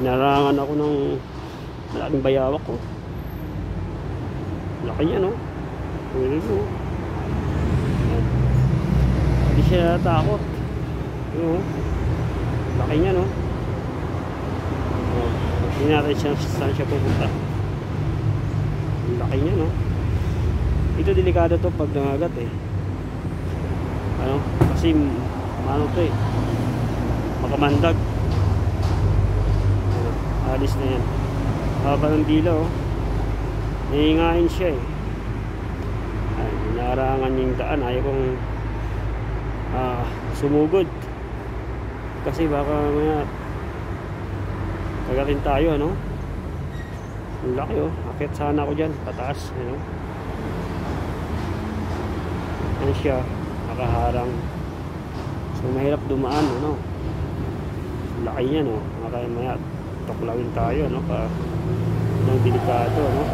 Inarangan ako ng malaking bayawak ko. Laki niya, no? Pwede mo. Hindi siya natakot. No? Laki niya, no? Hindi natin siya saan siya pupunta. Laki niya, no? Ito delikado to pag nangagat eh. Ano? Kasi ano to eh, makamandag. Alis na yan. Haba ng dila, oh. Nahingain siya eh. Ay, narangan yung daan. Ayaw kong sumugod. Kasi baka maya kagatin tayo, ano? Ang laki, oh. Akit sana ako dyan, pataas, ano? Ano siya, nakaharang. So mahirap dumaan, ano? Laki niya, no? Kaya maya tuklawin tayo, no? Ng delikado, no?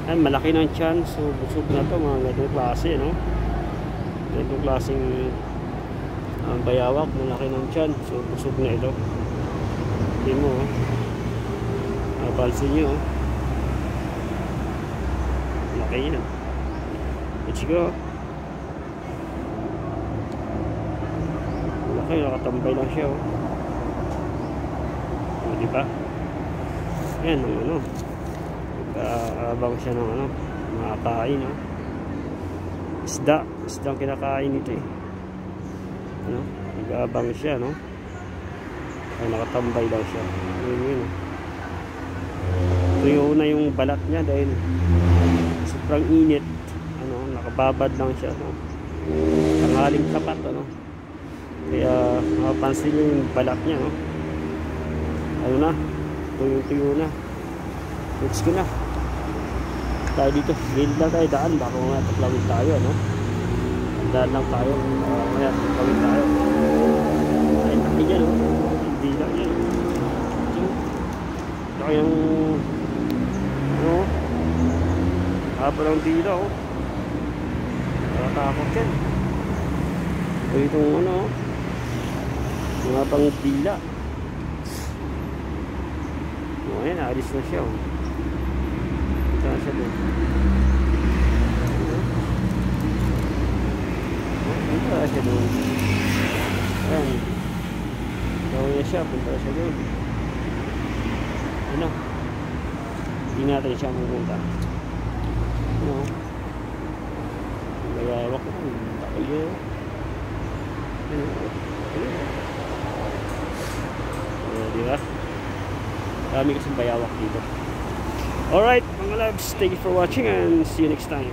Ay, malaki ng chance. So busog na to, mga ganitong klase, no? Ganitong klaseng bayawak, malaki ng chance. So busog na ito. Hindi mo, oh. Balsin nyo, oh. Laki yan. Let's go. Laki, nakatambay lang siya, oh. O, diba? Yan, ano, nag-aabang siya ng ano, makakain, oh. Isdang kinakain nito eh. Ano, nag-aabang siya, no? Ay, nakatambay lang siya. Yun, oh. Tuyo na yung balat niya dahil sobrang init. Ano, nakababad lang siya, no? Tanghaling tapat, ano? Kaya mapapansin niyo yung balat niya, no? Ano na, tuyo na. Let's go na tayo dito. Build lang tayo, daan, baka mga taklawin tayo, no? Daan lang tayo, kaya taklawin tayo. Ay, laki niya, no? Hindi lang yan. Laki yung ano, haba ng dila, oh. Nakatakot yan. O itong ano, mga pang dila. O ayan, alis na siya, oh. Ito na siya doon. Punta na siya doon. Ayan, gawin na siya, punta na siya doon. Ano, hindi natin siya pupunta. Ano, mayawak na, takil yun. Diba? Dami kasing bayawak dito. Alright mga loves, thank you for watching and see you next time.